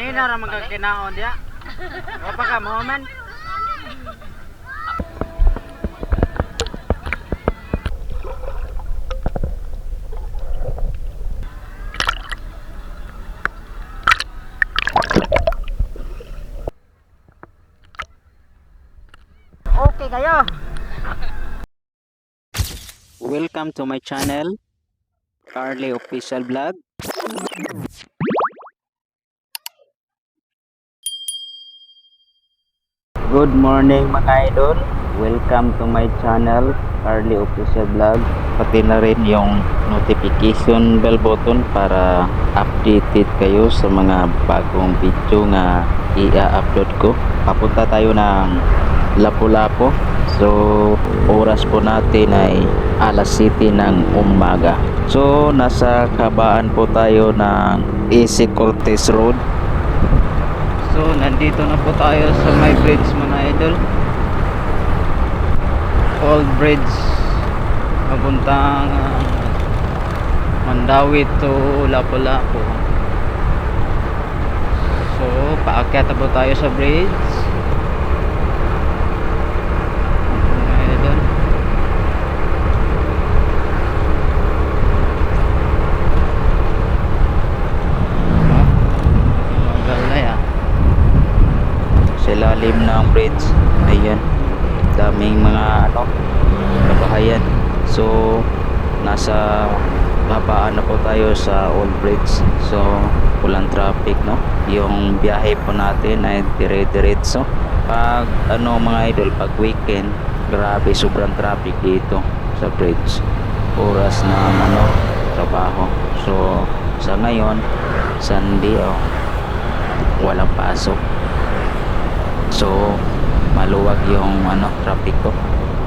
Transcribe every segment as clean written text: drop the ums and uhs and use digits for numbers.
Kanina ra magkakinaon dia. Wapa ka mo man. Okay kayo. Welcome to my channel, Carly Official Vlog. Good morning mga idol. Welcome to my channel, Carly Official Vlog. Pati na rin yung notification bell button para updated kayo sa mga bagong video na i-upload ko. Papunta tayo ng Lapu-Lapu. So, oras po natin ay alas 7 ng umaga. So, nasa kabaan po tayo ng AC Cortez Road. So, nandito na po tayo sa my bridge mga idol. Old bridge. Papuntang Mandawi to Lapu-Lapu. So, paakyat na po tayo sa bridge. Lalim ng bridge, ayan, daming mga kabahayan. So nasa babaan na po tayo sa old bridge. So walang traffic, no, yung biyahe po natin ay dire-diretso. Pag mga idol, pag weekend, grabe sobrang traffic dito sa bridge, oras na trabaho. So sa ngayon Sunday, walang pasok. So maluwag yung traffic ko.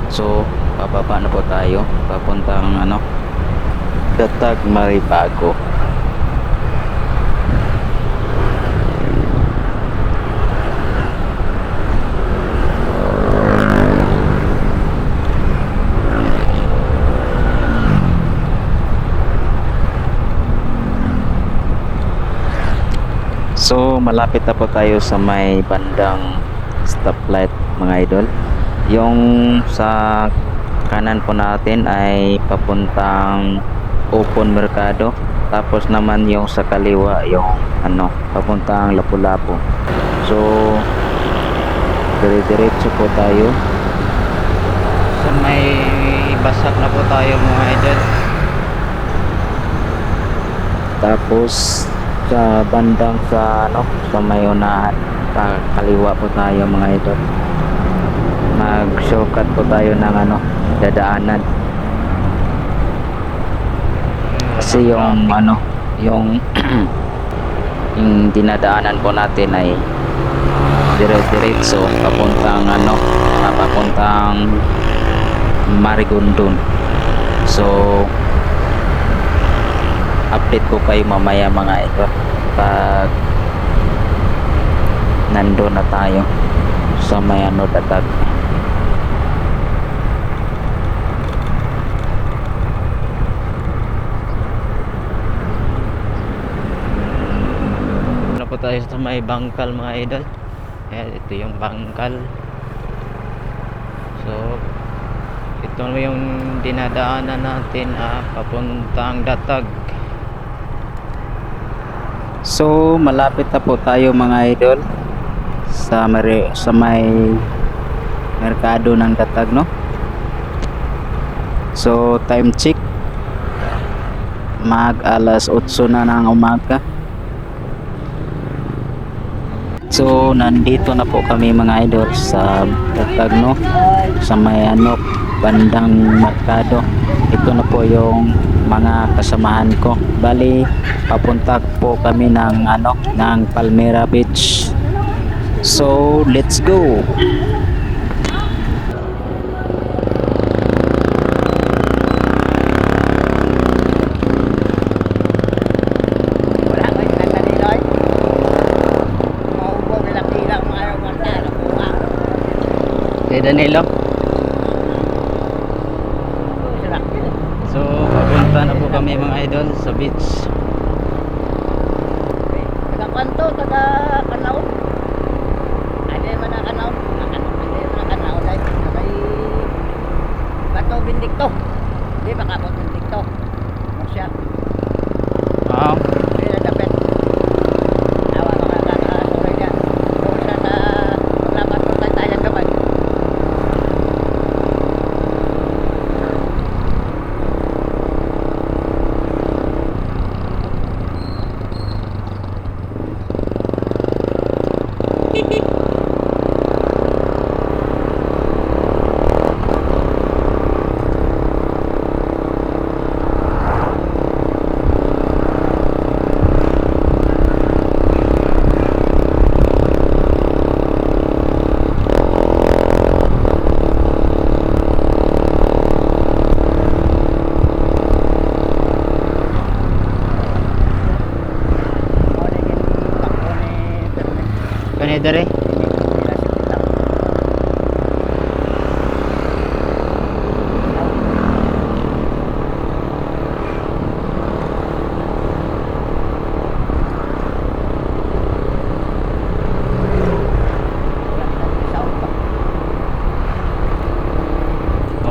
So bababa na po tayo papuntang Gatag, Maribago. So malapit na po tayo sa may bandang stoplight mga idol. Yung sa kanan po natin ay papuntang Open Mercado, tapos naman yung sa kaliwa yung papuntang Lapu-Lapu. So dire-diretso po tayo. Sa may basak na po tayo mga idol. Tapos sa bandang sa may unahan, kaliwa po tayo mga idol. Mag-shortcut po tayo ng dadaanan. Kasi yung yung yung dinadaanan po natin ay dire-diretso papuntang papuntang Marigondon. So update ko kayo mamaya mga idol pag nandun na tayo sa may Gatag. Ano po tayo sa may bangkal mga idol. Ayan, ito yung bangkal. So ito yung dinadaanan natin papuntang Gatag. So malapit na po tayo mga idol sa may merkado ng Gatag, no? So time check, alas 8 na ng umaga. So nandito na po kami mga idol sa Gatag, no? Sa may bandang merkado. Ito na po yung mga kasamahan ko. Bali papunta po kami ng ng Palmera Beach. So let's go. Danilo. So papunta na po kami mga idol sa beach. kanto taga Kanaw. Ano man na Kanaw? Hindi man Kanaw dahil may Bato Bindikto. Hindi baka Bato Bindikto. Marsya. Oo. Kaya dapat. Awa mga kakasuray niya. Doon siya sa paglapat ng Taytayan Gamay. Kani dere.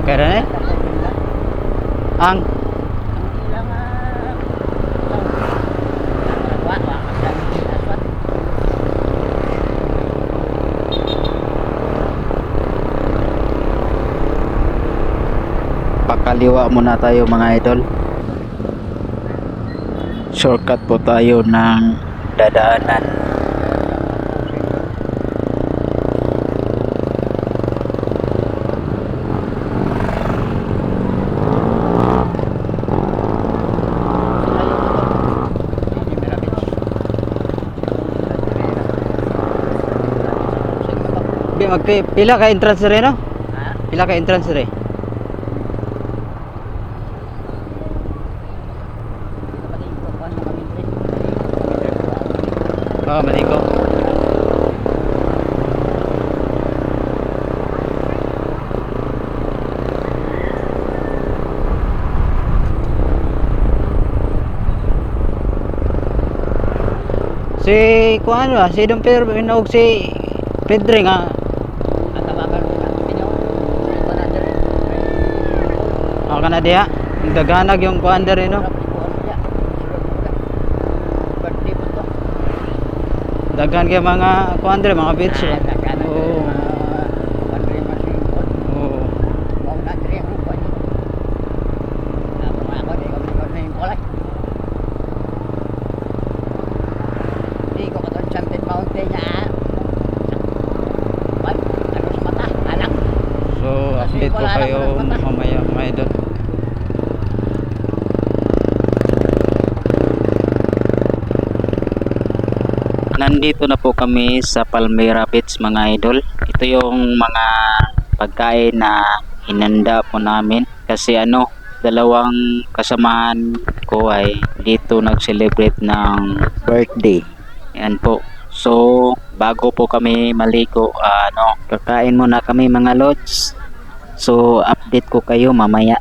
Okay ra ni? Ang pakaliwa muna tayo mga idol. Shortcut po tayo ng dadaanan. Pila ka entrance rin, no? Pila ka entrance rin? Oo, Manigo. Si kuan ba? Si Don Pedro Pinog si Pedring nga. Ako na diya. Daganag yung kuan dere no. Daghan kay mga kuan dere mga beach. Oo. Oo. So, update po kayo mamaya mga idol. Nandito na po kami sa Palmera Beach mga idol. Ito yung mga pagkain na hinanda po namin kasi dalawang kasamahan ko ay dito nag-celebrate ng birthday. Yan po. So, bago po kami maligo, kakain muna kami mga lods. So, update ko kayo mamaya.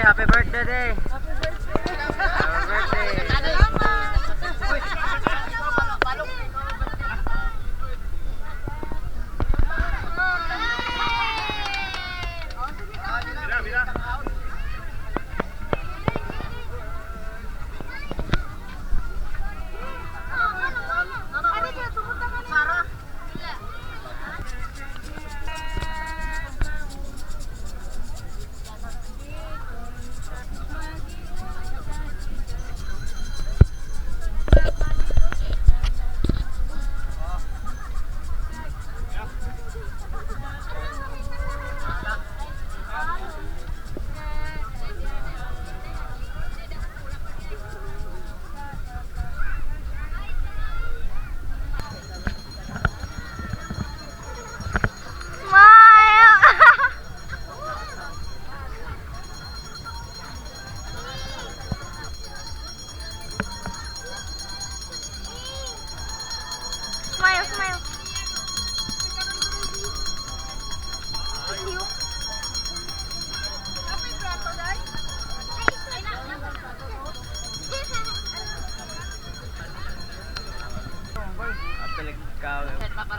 Happy birthday day.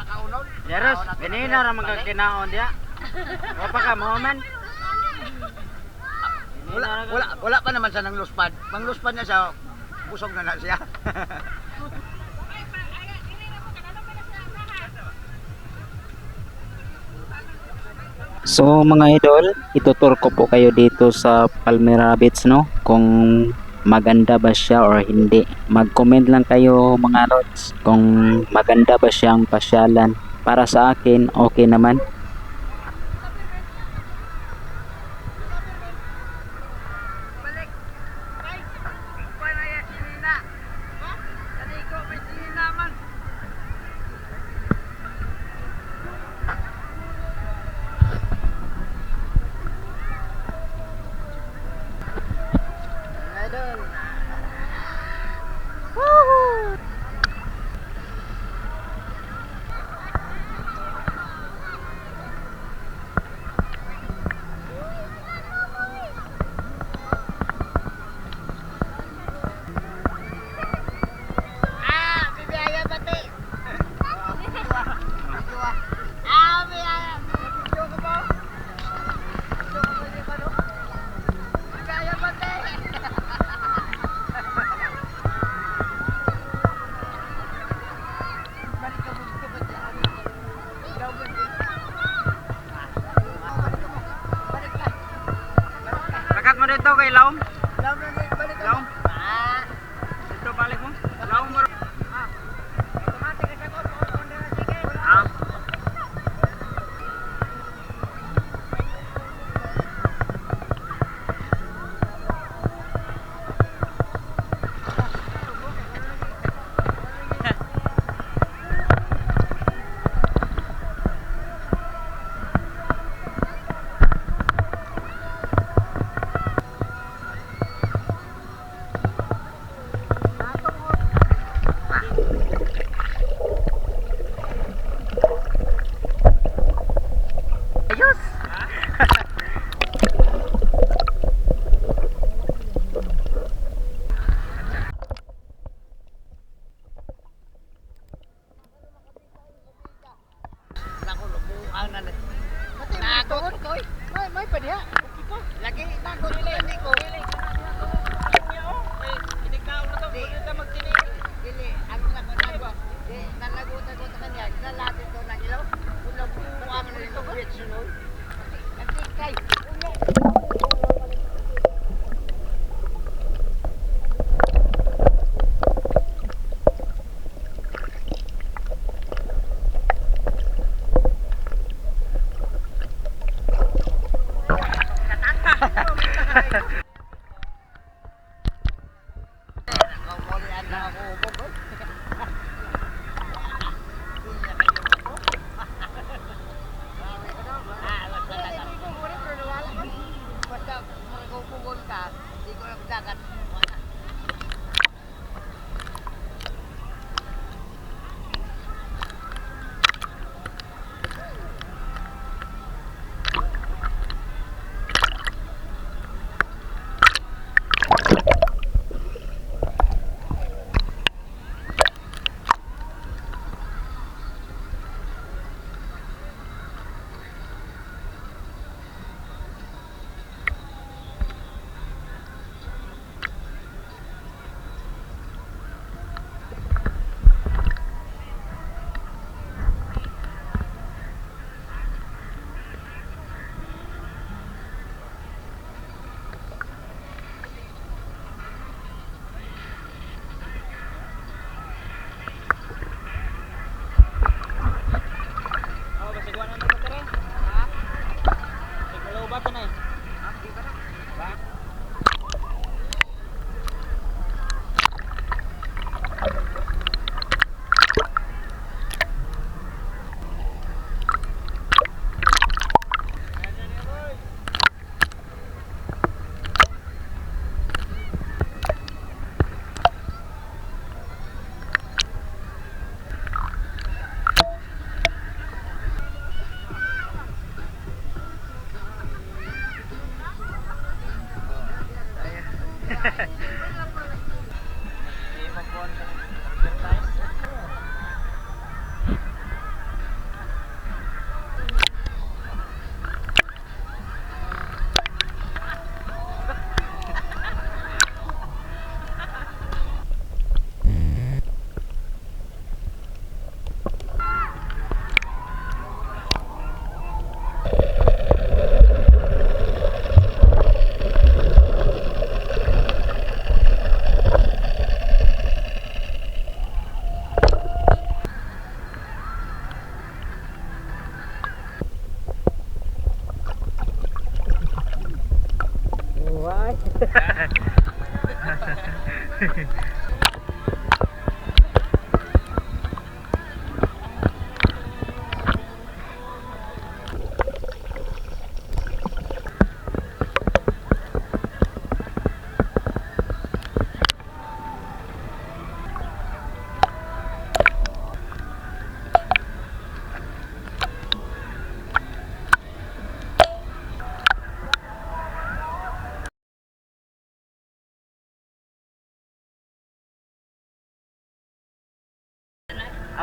nakaunod. Yaros, ganina ra magkakinaon dia. Wa pa ka mo man. Wala pa naman siya ng luspad. Pang luspad na siya, busog na siya. So mga idol, itutur ko po kayo dito sa Palmera Beach, no, kung maganda ba siya or hindi. Mag-comment lang kayo mga lods kung maganda ba siyang pasyalan. Para sa akin, okay naman. Lakat mo dito kay Laom. Laom. Dito balik mo. Laom mo. Ah. Ayos. Nako, lubuan na. Nakot ko. May pa diha. Lagi nakot ni ko. Dili, ang nako. Di nalagot kanya. Nalatin to ng ilaw. Ulo ko ang nito wet sunod. Natikay. Kamulian na ako ubog. Basta magpupungon ka, di ko na dagat.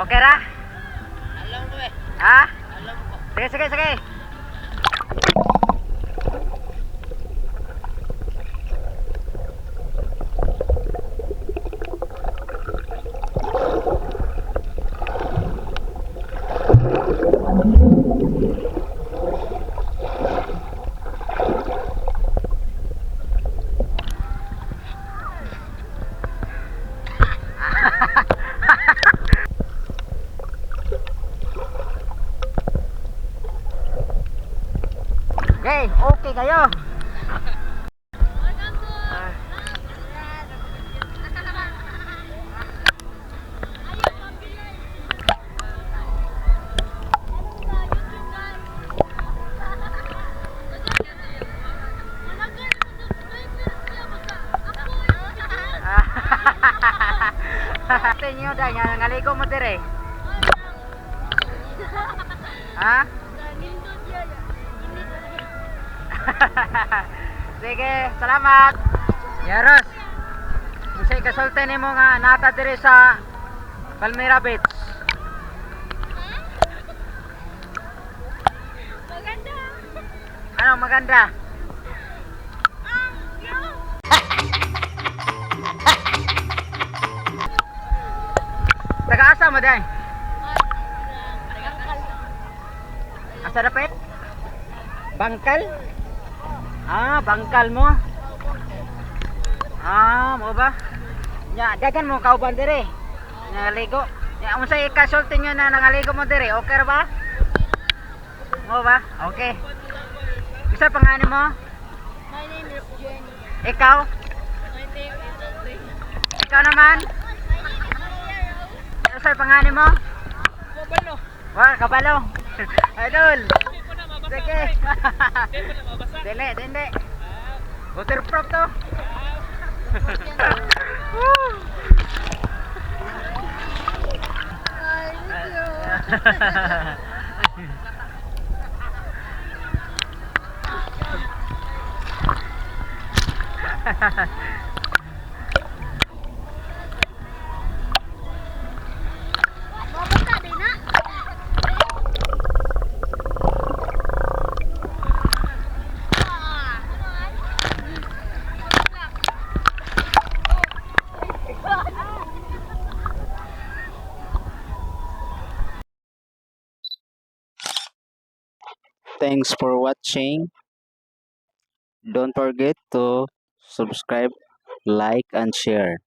Okay ra? Alam ko eh. Ha? Alam ko. Sige, sige, sige. Okay, okay kayo. Tinyo dahil nga nangaligo mo dire. Ha? Sige, salamat. Yaros. Isa'y kasulti nimo nga nata dire sa Palmyra Beach. Maganda. Ano maganda? Taga-asa mo day? Asa dapit? Bangkal? Ah, bangkal mo. Ah, mo ba? Ya, dagan mo kauban dire. Nangaligo. Ya, unsay kasulti nyo na nangaligo mo dire? Okay ra ba? Mo ba? Okay. Isa pangalan mo? My name is Jenny. Ikaw? My name is Andre. Ikaw naman? Isa pangalan mo? Kabalo. Wah, kabalo. Idol. Hindi ko na mabasa. Sige. Hindi ko na mabasa. Dili, dili. Waterproof to. Mabasa din na. Thanks for watching. Don't forget to subscribe, like, and share.